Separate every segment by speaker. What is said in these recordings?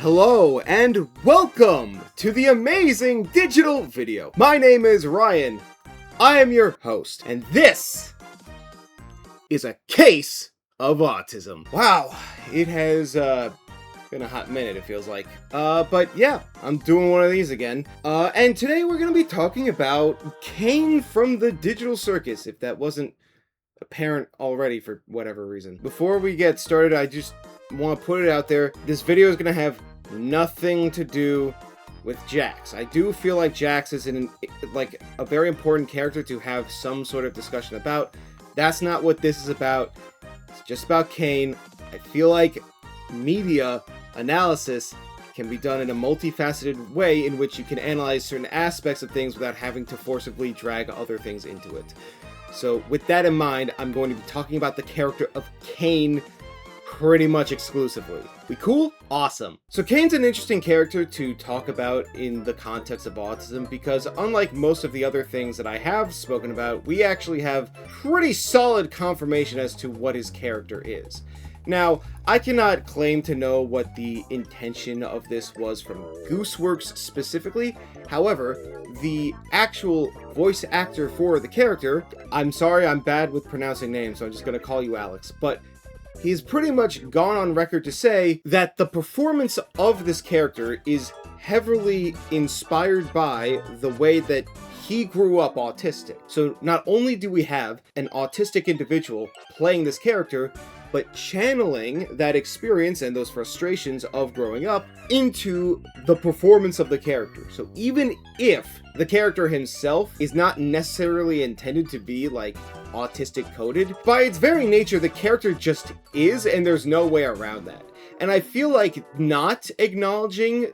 Speaker 1: Hello and welcome to the amazing digital video. My name is Ryan. I am your host, and this is a case of autism. Wow, it has been a hot minute, it feels like. But yeah, I'm doing one of these again. And today we're gonna be talking about Caine from the Digital Circus, if that wasn't apparent already for whatever reason. Before we get started, I just want to put it out there, this video is going to have nothing to do with Jax. I do feel like Jax is a very important character to have some sort of discussion about. That's not what this is about. It's just about Caine. I feel like media analysis can be done in a multifaceted way in which you can analyze certain aspects of things without having to forcibly drag other things into it. So with that in mind, I'm going to be talking about the character of Caine pretty much exclusively. We cool? Awesome. So Caine's an interesting character to talk about in the context of autism because unlike most of the other things that I have spoken about, we actually have pretty solid confirmation as to what his character is. Now, I cannot claim to know what the intention of this was from Gooseworks specifically. However, the actual voice actor for the character, I'm sorry, I'm bad with pronouncing names, so I'm just going to call you Alex, but he's pretty much gone on record to say that the performance of this character is heavily inspired by the way that he grew up autistic. So not only do we have an autistic individual playing this character, but channeling that experience and those frustrations of growing up into the performance of the character. So even if the character himself is not necessarily intended to be like autistic coded, by its very nature, the character just is, and there's no way around that. And I feel like not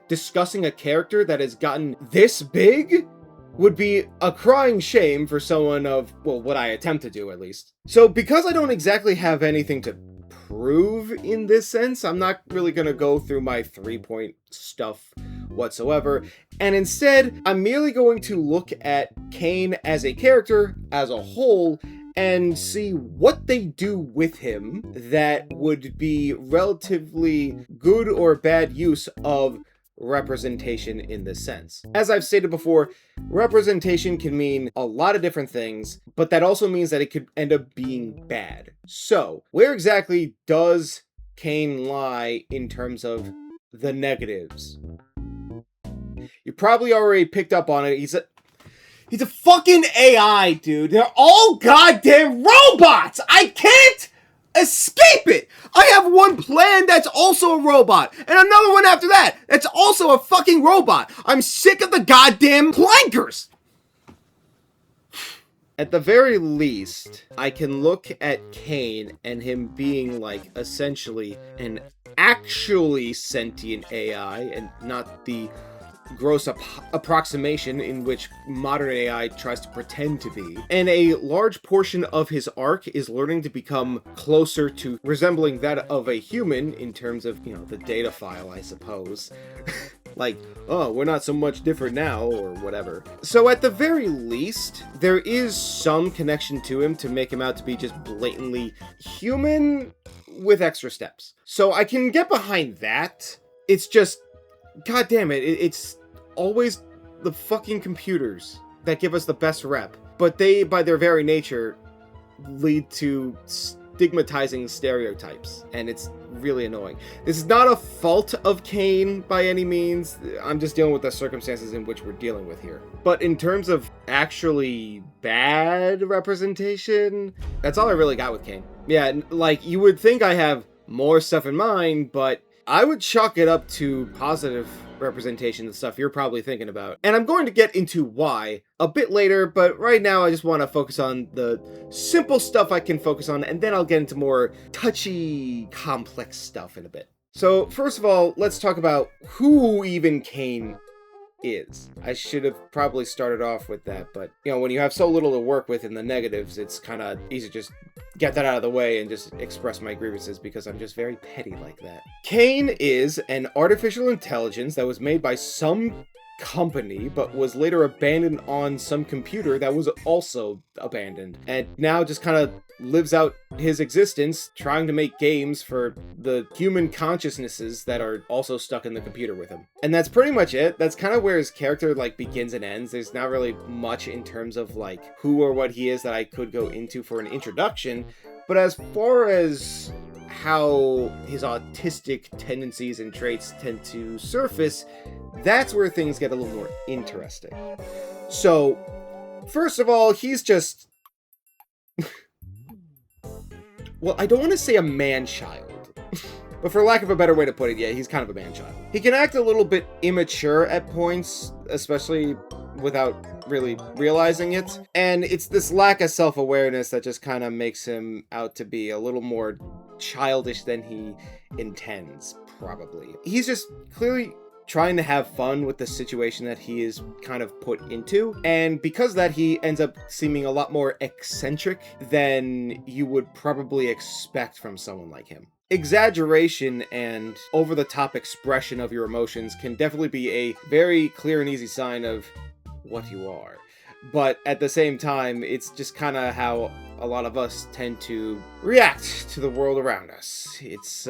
Speaker 1: discussing a character that has gotten this big would be a crying shame for someone of, well, what I attempt to do at least. So because I don't exactly have anything to prove in this sense, I'm not really going to go through my 3-point stuff whatsoever, and instead, I'm merely going to look at Caine as a character as a whole and see what they do with him that would be relatively good or bad use of representation in this sense. As I've stated before, representation can mean a lot of different things, but that also means that it could end up being bad. So, where exactly does Caine lie in terms of the negatives? You probably already picked up on it. He's a fucking AI, dude. They're all goddamn robots! I can't escape it! I have one plan that's also a robot, and another one after that that's also a fucking robot. I'm sick of the goddamn plankers! At the very least, I can look at Caine and him being like essentially an actually sentient AI and not the gross approximation in which modern AI tries to pretend to be. And a large portion of his arc is learning to become closer to resembling that of a human in terms of, the data file, I suppose. Like, oh, we're not so much different now, or whatever. So at the very least, there is some connection to him to make him out to be just blatantly human with extra steps. So I can get behind that. It's just, God damn it, it's always the fucking computers that give us the best rep. But they, by their very nature, lead to stigmatizing stereotypes. And it's really annoying. This is not a fault of Caine by any means. I'm just dealing with the circumstances in which we're dealing with here. But in terms of actually bad representation, that's all I really got with Caine. Yeah, like, you would think I have more stuff in mind, but I would chalk it up to positive representation, the stuff you're probably thinking about. And I'm going to get into why a bit later, but right now I just want to focus on the simple stuff I can focus on, and then I'll get into more touchy, complex stuff in a bit. So first of all, let's talk about who even Caine is. I should have probably started off with that, but when you have so little to work with in the negatives, it's kind of easy to just get that out of the way and just express my grievances because I'm just very petty like that. Caine is an artificial intelligence that was made by some company, but was later abandoned on some computer that was also abandoned, and now just kind of lives out his existence trying to make games for the human consciousnesses that are also stuck in the computer with him. And that's pretty much it. That's kind of where his character like begins and ends. There's not really much in terms of like who or what he is that I could go into for an introduction, but as far as how his autistic tendencies and traits tend to surface, that's where things get a little more interesting. So, first of all, he's just... well, I don't want to say a man-child, but for lack of a better way to put it, yeah, he's kind of a man-child. He can act a little bit immature at points, especially without really realizing it, and it's this lack of self-awareness that just kind of makes him out to be a little more childish than he intends, probably. He's just clearly trying to have fun with the situation that he is kind of put into, and because of that, he ends up seeming a lot more eccentric than you would probably expect from someone like him. Exaggeration and over-the-top expression of your emotions can definitely be a very clear and easy sign of what you are. But at the same time, it's just kind of how a lot of us tend to react to the world around us. It's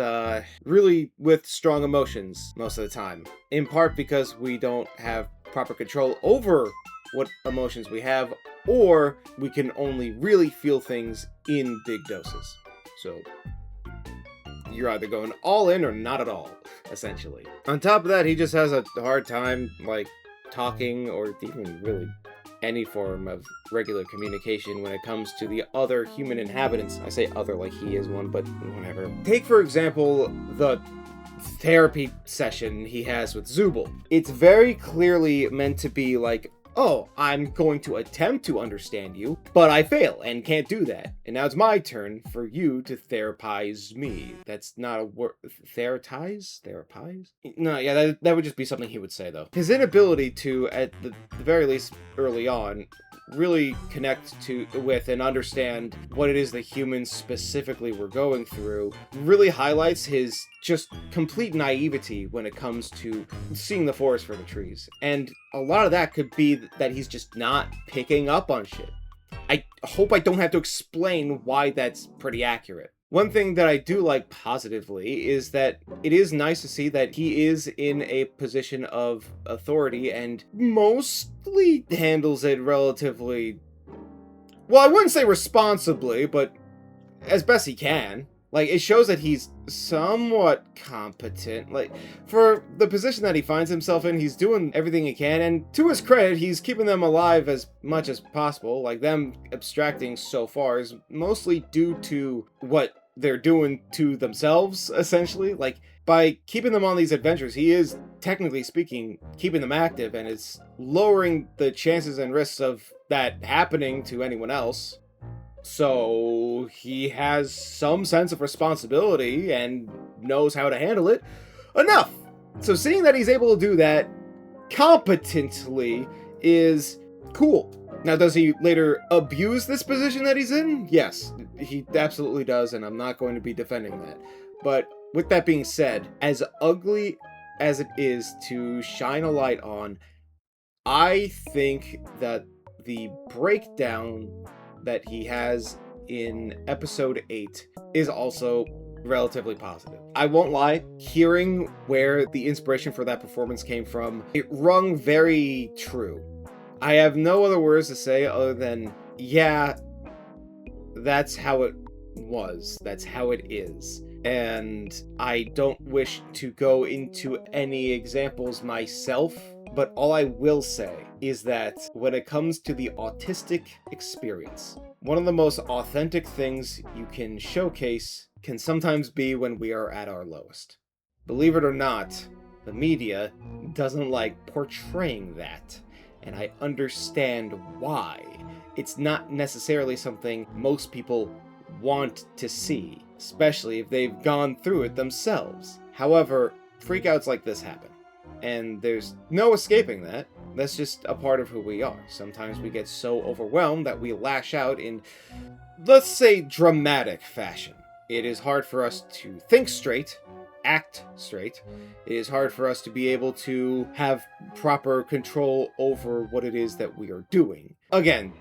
Speaker 1: really with strong emotions most of the time. In part because we don't have proper control over what emotions we have, or we can only really feel things in big doses. So you're either going all in or not at all, essentially. On top of that, he just has a hard time, like, talking or even really any form of regular communication when it comes to the other human inhabitants. I say other like he is one, but whatever. Take, for example, the therapy session he has with Zubul. It's very clearly meant to be like, oh, I'm going to attempt to understand you, but I fail and can't do that. And now it's my turn for you to therapize me. That's not a word. Therapize? Therapize? No, yeah, that would just be something he would say, though. His inability to, at the very least early on, really connect with and understand what it is that humans specifically were going through really highlights his just complete naivety when it comes to seeing the forest for the trees. And a lot of that could be that he's just not picking up on shit. I hope I don't have to explain why that's pretty accurate. One thing that I do like positively is that it is nice to see that he is in a position of authority and mostly handles it relatively, well, I wouldn't say responsibly, but as best he can. Like, it shows that he's somewhat competent. Like, for the position that he finds himself in, he's doing everything he can, and to his credit, he's keeping them alive as much as possible. Like, them abstracting so far is mostly due to what they're doing to themselves, essentially. Like, by keeping them on these adventures, he is, technically speaking, keeping them active, and it's lowering the chances and risks of that happening to anyone else. So he has some sense of responsibility and knows how to handle it enough. So seeing that he's able to do that competently is cool. Now, does he later abuse this position that he's in? Yes, he absolutely does, and I'm not going to be defending that. But with that being said, as ugly as it is to shine a light on, I think that the breakdown that he has in episode 8 is also relatively positive. I won't lie, hearing where the inspiration for that performance came from, it rung very true. I have no other words to say other than, yeah, that's how it was. That's how it is. And I don't wish to go into any examples myself, but all I will say is that when it comes to the autistic experience, one of the most authentic things you can showcase can sometimes be when we are at our lowest. Believe it or not, the media doesn't like portraying that, and I understand why. It's not necessarily something most people want to see, especially if they've gone through it themselves. However, freakouts like this happen, and there's no escaping that. That's just a part of who we are. Sometimes we get so overwhelmed that we lash out in, let's say, dramatic fashion. It is hard for us to think straight, act straight. It is hard for us to be able to have proper control over what it is that we are doing. Again,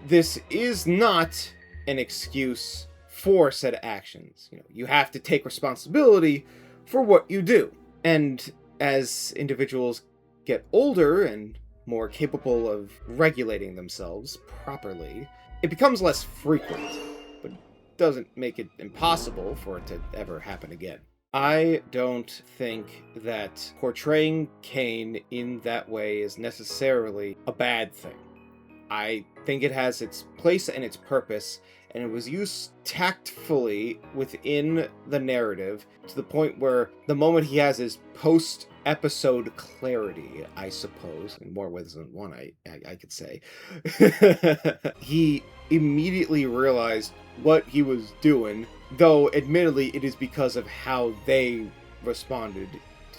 Speaker 1: this is not an excuse for said actions. You have to take responsibility for what you do. And as individuals get older and more capable of regulating themselves properly, it becomes less frequent, but doesn't make it impossible for it to ever happen again. I don't think that portraying Caine in that way is necessarily a bad thing. I think it has its place and its purpose, and it was used tactfully within the narrative to the point where the moment he has his post-episode clarity, I suppose, in more ways than one, I could say, he immediately realized what he was doing, though admittedly it is because of how they responded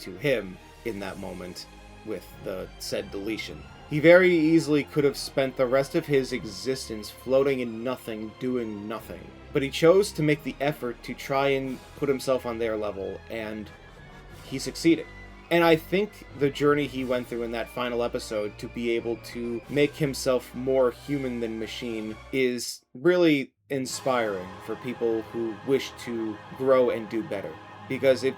Speaker 1: to him in that moment with the said deletion. He very easily could have spent the rest of his existence floating in nothing, doing nothing. But he chose to make the effort to try and put himself on their level, and he succeeded. And I think the journey he went through in that final episode to be able to make himself more human than machine is really inspiring for people who wish to grow and do better. Because if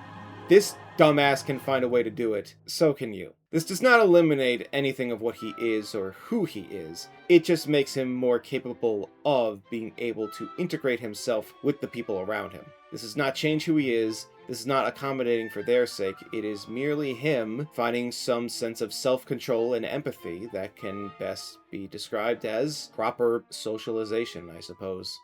Speaker 1: this dumbass can find a way to do it, so can you. This does not eliminate anything of what he is or who he is. It just makes him more capable of being able to integrate himself with the people around him. This does not change who he is. This is not accommodating for their sake. It is merely him finding some sense of self-control and empathy that can best be described as proper socialization, I suppose.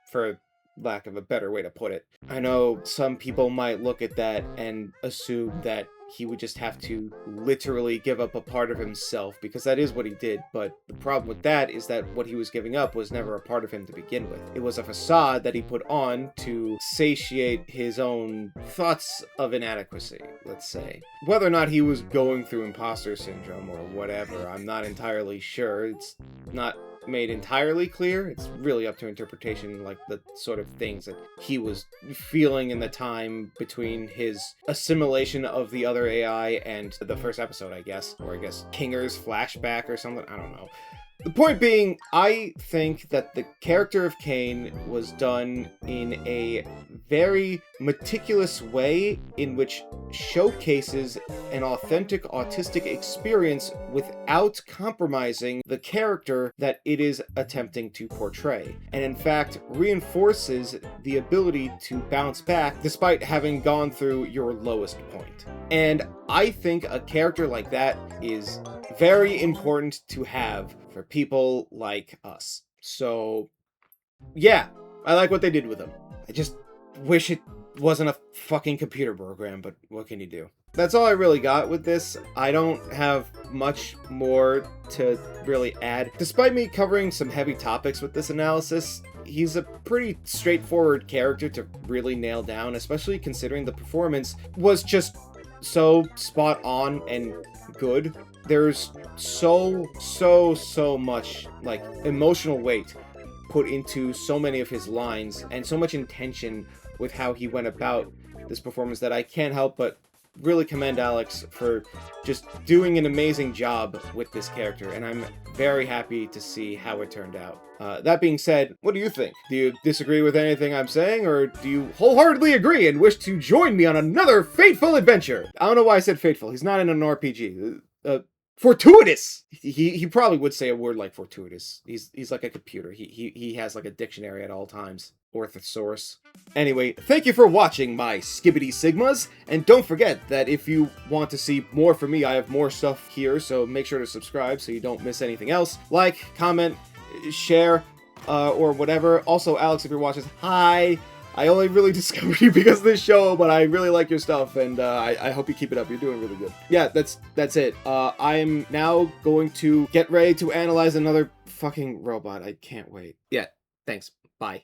Speaker 1: For lack of a better way to put it. I know some people might look at that and assume that he would just have to literally give up a part of himself, because that is what he did, but the problem with that is that what he was giving up was never a part of him to begin with. It was a facade that he put on to satiate his own thoughts of inadequacy, let's say. Whether or not he was going through imposter syndrome or whatever, I'm not entirely sure. It's not made entirely clear. It's really up to interpretation, like the sort of things that he was feeling in the time between his assimilation of the other AI and the first episode, I guess, or I guess Kinger's flashback or something. I don't know. The point being, I think that the character of Caine was done in a very meticulous way in which showcases an authentic autistic experience without compromising the character that it is attempting to portray, and in fact reinforces the ability to bounce back despite having gone through your lowest point. And I think a character like that is very important to have for people like us. So, yeah, I like what they did with him. I just wish it wasn't a fucking computer program, but what can you do? That's all I really got with this. I don't have much more to really add. Despite me covering some heavy topics with this analysis, he's a pretty straightforward character to really nail down, especially considering the performance was just so spot on and good. There's so much, like, emotional weight put into so many of his lines and so much intention with how he went about this performance that I can't help but really commend Alex for just doing an amazing job with this character, and I'm very happy to see how it turned out. That being said, what do you think? Do you disagree with anything I'm saying, or do you wholeheartedly agree and wish to join me on another fateful adventure? I don't know why I said fateful. He's not in an RPG. Fortuitous! He probably would say a word like fortuitous. He's like a computer. He has like a dictionary at all times. Or thesaurus. Anyway, thank you for watching my Skibbity Sigmas, and don't forget that if you want to see more from me, I have more stuff here, so make sure to subscribe so you don't miss anything else. Like, comment, share, or whatever. Also, Alex, if you're watching, hi! I only really discovered you because of this show, but I really like your stuff, and I hope you keep it up. You're doing really good. Yeah, that's it. I'm now going to get ready to analyze another fucking robot. I can't wait. Yeah, thanks. Bye.